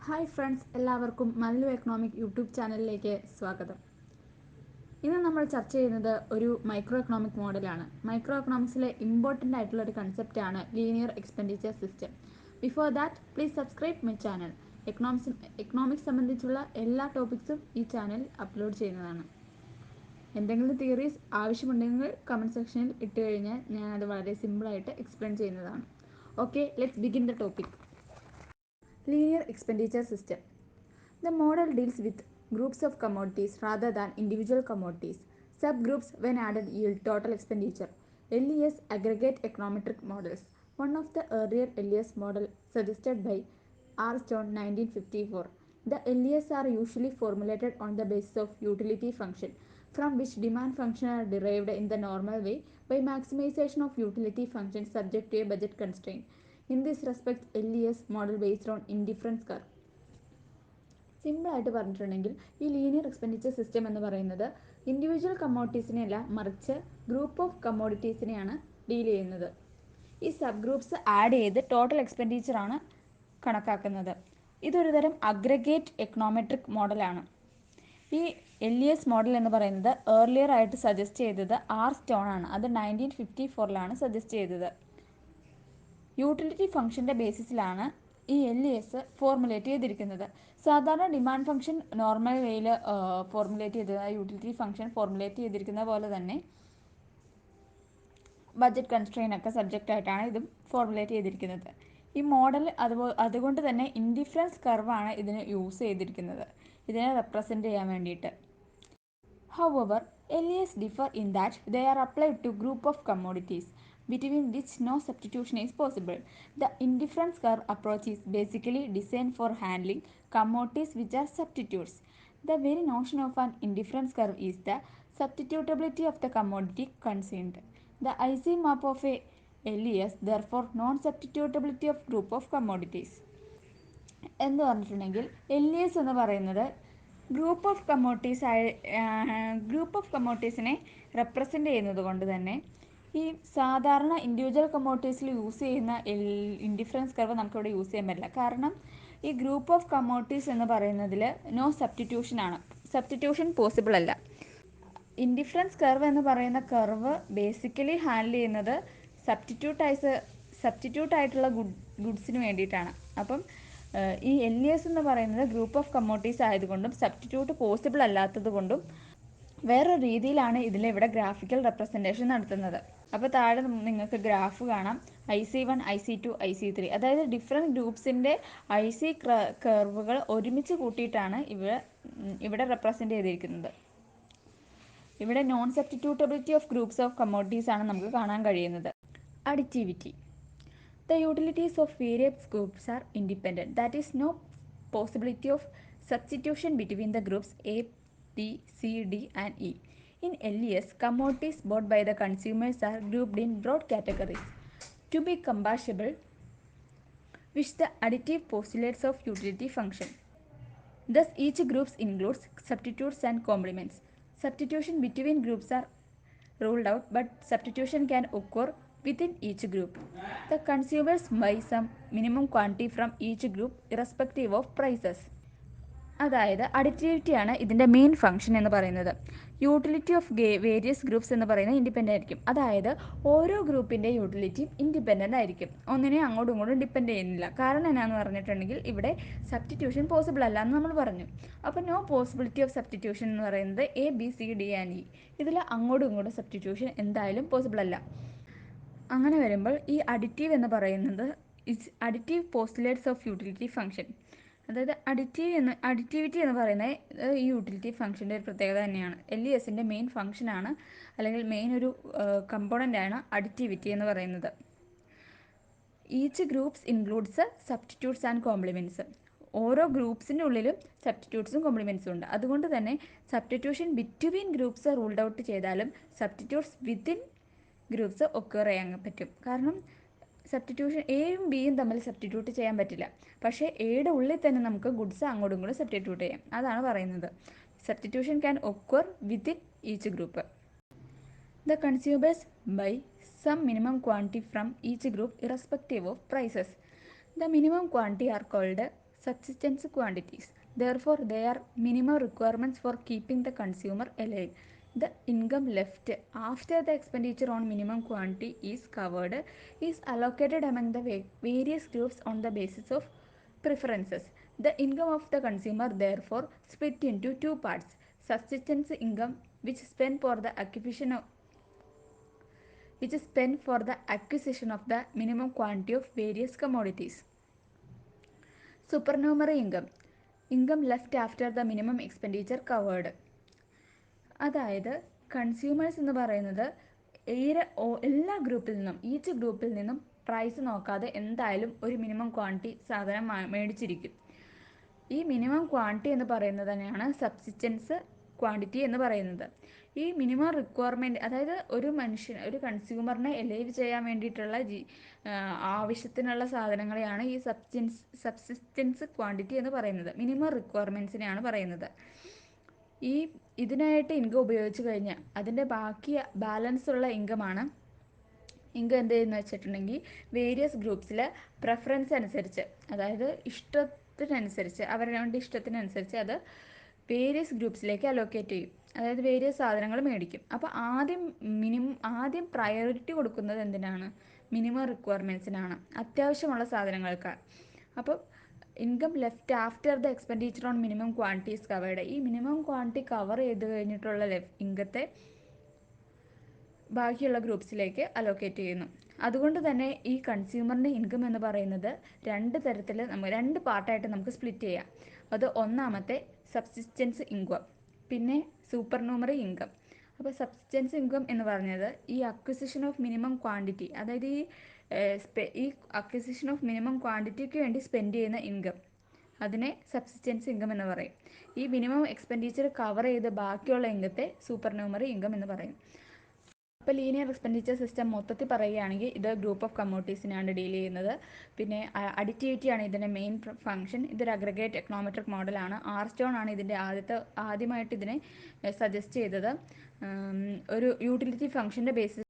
Hi friends, എല്ലാവർക്കും Mallu economic YouTube ചാനലിലേക്ക് സ്വാഗതം. ഇന്ന് നമ്മൾ ചർച്ച ചെയ്യുന്നത് ഒരു മൈക്രോ എക്കണോമിക് മോഡലാണ്. മൈക്രോ എക്കണോമിക്സിലെ ഇമ്പോർട്ടൻ്റ് ആയിട്ടുള്ള ഒരു കൺസെപ്റ്റാണ് linear expenditure system. Before that please subscribe my channel. Economics സംബന്ധിച്ചുള്ള എല്ലാ ടോപ്പിക്സും ഈ ചാനൽ അപ്ലോഡ് ചെയ്യുന്നതാണ്. എന്തെങ്കിലും തിയറീസ് ആവശ്യമുണ്ടെങ്കിൽ കമൻറ്റ് സെക്ഷനിൽ ഇട്ട് കഴിഞ്ഞാൽ ഞാനത് വളരെ സിമ്പിളായിട്ട് എക്സ്പ്ലെയിൻ ചെയ്യുന്നതാണ്. Okay, let's begin the topic. Linear expenditure system. The model deals with groups of commodities rather than individual commodities. Subgroups when added yield total expenditure. LES aggregate econometric models. One of the earlier LES model suggested by R. Stone 1954. The LES are usually formulated on the basis of utility function, from which demand function are derived in the normal way by maximization of utility function subject to a budget constraint. In this respect, LES model based on indifference curve. സിമ്പിളായിട്ട് പറഞ്ഞിട്ടുണ്ടെങ്കിൽ ഈ linear expenditure system എന്ന് പറയുന്നത് individual കമ്മോഡിറ്റീസിനെയല്ല, മറിച്ച് group of കമ്മോഡിറ്റീസിനെയാണ് deal ചെയ്യുന്നത്. ഈ sub groups add ചെയ്ത് total expenditure ആണ് കണക്കാക്കുന്നത്. ഇതൊരു തരം അഗ്രഗേറ്റ് എക്കണോമെട്രിക് മോഡലാണ്. ഈ LES മോഡൽ എന്ന് പറയുന്നത് ഏർലിയർ ആയിട്ട് സജസ്റ്റ് ചെയ്തത് R. സ്റ്റോൺ ആണ്. അത് 1954 സജസ്റ്റ് ചെയ്തത്. യൂട്ടിലിറ്റി ഫംഗ്ഷൻ്റെ ബേസിസിലാണ് ഈ LES ഫോർമുലേറ്റ് ചെയ്തിരിക്കുന്നത്. സാധാരണ ഡിമാൻഡ് ഫംഗ്ഷൻ നോർമൽ വേയിൽ ഫോർമുലേറ്റ് ചെയ്തത് യൂട്ടിലിറ്റി ഫംഗ്ഷൻ ഫോർമുലേറ്റ് ചെയ്തിരിക്കുന്ന പോലെ തന്നെ ബഡ്ജറ്റ് കൺസ്ട്രെയിൻ ഒക്കെ സബ്ജക്റ്റ് ആയിട്ടാണ് ഇതും ഫോർമുലേറ്റ് ചെയ്തിരിക്കുന്നത്. ഈ മോഡൽ അതുകൊണ്ട് തന്നെ ഇൻഡിഫറൻസ് കർവാണ് ഇതിന് യൂസ് ചെയ്തിരിക്കുന്നത്, ഇതിനെ റെപ്രസെൻറ്റ് ചെയ്യാൻ വേണ്ടിയിട്ട്. However, LES differ in that they are applied to group of commodities between which no substitution is possible. The indifference curve approach is basically designed for handling commodities which are substitutes. The very notion of an indifference curve is the substitutability of the commodity concerned. The IC map of a LES therefore non-substitutability of group of commodities. എന്ന് പറഞ്ഞിട്ടുണ്ടെങ്കിൽ LES എന്ന് പറയുന്നത് group of കമ്മോഡിറ്റീസിനെ represent ചെയ്യുന്നത് കൊണ്ട് തന്നെ ഈ സാധാരണ individual കമ്മോഡിറ്റീസിൽ use ചെയ്യുന്ന ഇൻഡിഫറൻസ് കർവ് നമുക്കിവിടെ യൂസ് ചെയ്യാൻ പറ്റില്ല. കാരണം ഈ ഗ്രൂപ്പ് ഓഫ് കമ്മോഡിറ്റീസ് എന്ന് പറയുന്നതിൽ നോ സബ്സ്റ്റിറ്റ്യൂഷൻ പോസിബിൾ അല്ല. ഇൻഡിഫറൻസ് കർവ് എന്ന് പറയുന്ന കർവ് ബേസിക്കലി ഹാൻഡിൽ ചെയ്യുന്നത് സബ്സ്റ്റിറ്റ്യൂട്ട് ആയിട്ടുള്ള ഗുഡ്സിന് വേണ്ടിയിട്ടാണ്. അപ്പം ഈ LES എന്ന് പറയുന്നത് ഗ്രൂപ്പ് ഓഫ് കമ്മോഡിറ്റീസ് ആയതുകൊണ്ടും സബ്സ്റ്റിറ്റ്യൂട്ട് പോസിബിൾ അല്ലാത്തത് കൊണ്ടും വേറൊരു രീതിയിലാണ് ഇവിടെ ഗ്രാഫിക്കൽ റെപ്രസെൻറ്റേഷൻ നടത്തുന്നത്. അപ്പോൾ താഴെ നിങ്ങൾക്ക് ഗ്രാഫ് കാണാം. IC1, IC2, IC3, അതായത് ഡിഫറെൻറ്റ് ഗ്രൂപ്പ്സിൻ്റെ IC കർവുകൾ ഒരുമിച്ച് കൂട്ടിയിട്ടാണ് ഇവിടെ റെപ്രസെൻറ്റ് ചെയ്തിരിക്കുന്നത്. ഇവിടെ non substitutability of groups of commodities ആണ് നമുക്ക് കാണാൻ കഴിയുന്നത്. Additivity. The utilities of various groups are independent. That is, no possibility of substitution between the groups A, B, C, D and E. In LES, commodities bought by the consumers are grouped in broad categories to be compatible with the additive postulates of utility function. Thus, each group includes substitutes and complements. Substitution between groups are ruled out, but substitution can occur within each group. The consumers buy some minimum quantity from each group irrespective of prices. അതായത് അഡിറ്റിവിറ്റിയാണ് ഇതിൻ്റെ main function എന്ന് പറയുന്നത്. Utility of various groups എന്ന് പറയുന്നത് independent ആയിരിക്കും. അതായത് ഓരോ ഗ്രൂപ്പിൻ്റെ യൂട്ടിലിറ്റിയും ഇൻഡിപെൻഡൻ്റ് ആയിരിക്കും, ഒന്നിനെ അങ്ങോട്ടും ഇങ്ങോട്ടും ഡിപ്പെൻഡ് ചെയ്യുന്നില്ല. കാരണം എന്നാന്ന് പറഞ്ഞിട്ടുണ്ടെങ്കിൽ ഇവിടെ സബ്സ്റ്റിറ്റ്യൂഷൻ പോസിബിൾ അല്ല എന്ന് നമ്മൾ പറഞ്ഞു. അപ്പോൾ നോ പോസിബിലിറ്റി ഓഫ് സബ്സ്റ്റിറ്റ്യൂഷൻ എന്ന് പറയുന്നത് A, B, C, D and E. ഇതിൽ അങ്ങോട്ടും ഇങ്ങോട്ടും സബ്സ്റ്റിറ്റ്യൂഷൻ എന്തായാലും പോസിബിൾ അല്ല. അങ്ങനെ വരുമ്പോൾ ഈ അഡിറ്റീവ് എന്ന് പറയുന്നത് additive postulates of utility function. അതായത് അഡിറ്റിവിറ്റി എന്ന് പറയുന്നത് ഈ യൂട്ടിലിറ്റി ഫംഗ്ഷൻ്റെ ഒരു പ്രത്യേകത തന്നെയാണ്. LESൻ്റെ മെയിൻ ഫംഗ്ഷനാണ്, അല്ലെങ്കിൽ മെയിൻ ഒരു കമ്പോണൻ്റാണ് അഡിറ്റിവിറ്റി എന്ന് പറയുന്നത്. Each groups includes substitutes and compliments. ഓരോ ഗ്രൂപ്പ്സിൻ്റെ ഉള്ളിലും സബ്സ്റ്റിറ്റ്യൂട്ട്സും കോംപ്ലിമെൻറ്റ്സും ഉണ്ട്. അതുകൊണ്ട് തന്നെ substitution between groups ruled out ചെയ്താലും സബ്സ്റ്റിറ്റ്യൂട്ട്സ് വിത്തിൻ ഗ്രൂപ്പ്സ് ഒക്കർ ചെയ്യാൻ പറ്റും. കാരണം സബ്സ്റ്റിറ്റ്യൂഷൻ എയും ബിയും തമ്മിൽ സബ്സ്റ്റിറ്റ്യൂട്ട് ചെയ്യാൻ പറ്റില്ല. പക്ഷേ എയുടെ ഉള്ളിൽ തന്നെ നമുക്ക് ഗുഡ്സ് അങ്ങോട്ടും ഇങ്ങോട്ടും സബ്സ്റ്റിറ്റ്യൂട്ട് ചെയ്യാം. അതാണ് പറയുന്നത്. Substitution can occur within each group. The consumers buy some minimum quantity from each group irrespective of prices. The minimum quantity are called subsistence quantities. Therefore, they are minimum requirements for keeping the consumer alive. The income left after the expenditure on minimum quantity is covered is allocated among the various groups on the basis of preferences. The income of the consumer therefore split into two parts: subsistence income, which is spent for the acquisition of the minimum quantity of various commodities. Supernumerary income, income left after the minimum expenditure covered. അതായത് consumers എന്ന് പറയുന്നത് എല്ലാ ഗ്രൂപ്പിൽ നിന്നും ഗ്രൂപ്പിൽ നിന്നും price നോക്കാതെ എന്തായാലും ഒരു മിനിമം ക്വാണ്ടിറ്റി സാധനം മേടിച്ചിരിക്കും. ഈ മിനിമം ക്വാണ്ടിറ്റി എന്ന് പറയുന്നത് തന്നെയാണ് സബ്സിസ്റ്റൻസ് ക്വാണ്ടിറ്റി എന്ന് പറയുന്നത്. ഈ മിനിമം റിക്വയർമെൻറ്റ്, അതായത് ഒരു കൺസ്യൂമറിനെ എലൈവ് ചെയ്യാൻ വേണ്ടിയിട്ടുള്ള ആവശ്യത്തിനുള്ള സാധനങ്ങളെയാണ് ഈ സബ്സിസ്റ്റൻസ് ക്വാണ്ടിറ്റി എന്ന് പറയുന്നത്. മിനിമം റിക്വയർമെൻറ്റ്സിനെയാണ് പറയുന്നത്. ഇതിനായിട്ട് ഇൻകം ഉപയോഗിച്ച് കഴിഞ്ഞാൽ അതിൻ്റെ ബാക്കി ബാലൻസ് ഉള്ള ഇൻകമാണ് ഇൻകം എന്ത് ചെയ്യുന്നത് വെച്ചിട്ടുണ്ടെങ്കിൽ വേരിയസ് ഗ്രൂപ്പ്സിൽ പ്രെഫറൻസ് അനുസരിച്ച്, അതായത് അവരുടെ ഇഷ്ടത്തിനനുസരിച്ച് അത് വേരിയസ് ഗ്രൂപ്പ്സിലേക്ക് അലോക്കേറ്റ് ചെയ്യും. അതായത് വേരിയസ് സാധനങ്ങൾ മേടിക്കും. അപ്പോൾ ആദ്യം പ്രയോറിറ്റി കൊടുക്കുന്നത് എന്തിനാണ്? മിനിമം റിക്വയർമെൻറ്റ്സിനാണ്, അത്യാവശ്യമുള്ള സാധനങ്ങൾക്ക്. അപ്പോൾ income left after the expenditure on minimum quantities covered, ഈ മിനിമം ക്വാണ്ടിറ്റി കവർ ചെയ്ത് കഴിഞ്ഞിട്ടുള്ള ഇൻകത്തെ ബാക്കിയുള്ള ഗ്രൂപ്പ്സിലേക്ക് അലോക്കേറ്റ് ചെയ്യുന്നു. അതുകൊണ്ട് തന്നെ ഈ കൺസ്യൂമറിൻ്റെ ഇൻകം എന്ന് പറയുന്നത് രണ്ട് പാർട്ടായിട്ട് നമുക്ക് സ്പ്ലിറ്റ് ചെയ്യാം. അത് ഒന്നാമത്തെ സബ്സിസ്റ്റൻസ് ഇൻകം, പിന്നെ സൂപ്പർന്യൂമറി ഇൻകം. അപ്പോൾ സബ്സിസ്റ്റൻസ് ഇൻകം എന്ന് പറഞ്ഞത് ഈ അക്വിസിഷൻ ഓഫ് മിനിമം ക്വാണ്ടിറ്റി, അതായത് ഈ അക്വിസിഷൻ ഓഫ് മിനിമം ക്വാണ്ടിറ്റിക്ക് വേണ്ടി സ്പെൻഡ് ചെയ്യുന്ന ഇൻകം, അതിനെ സബ്സിസ്റ്റൻസ് ഇൻകം എന്ന് പറയും. ഈ മിനിമം എക്സ്പെൻഡിച്ചർ കവർ ചെയ്ത് ബാക്കിയുള്ള ഇൻകത്തെ സൂപ്പർന്യൂമറി ഇൻകം എന്ന് പറയും. അപ്പോൾ ലീനിയർ എക്സ്പെൻഡിച്ചർ സിസ്റ്റം മൊത്തത്തിൽ പറയുകയാണെങ്കിൽ ഇത് ഗ്രൂപ്പ് ഓഫ് കമ്മോഡിറ്റീസിനാണ് ഡീൽ ചെയ്യുന്നത്. പിന്നെ അഡിറ്റിവിറ്റിയാണ് ഇതിൻ്റെ മെയിൻ ഫംഗ്ഷൻ. ഇതൊരു അഗ്രഗേറ്റ് എക്കണോമെട്രിക് മോഡലാണ്. ആർസ്റ്റോൺ ആണ് ആദ്യമായിട്ട് ഇതിനെ സജസ്റ്റ് ചെയ്തത്. ഒരു യൂട്ടിലിറ്റി ഫംഗ്ഷൻ്റെ ബേസിസ്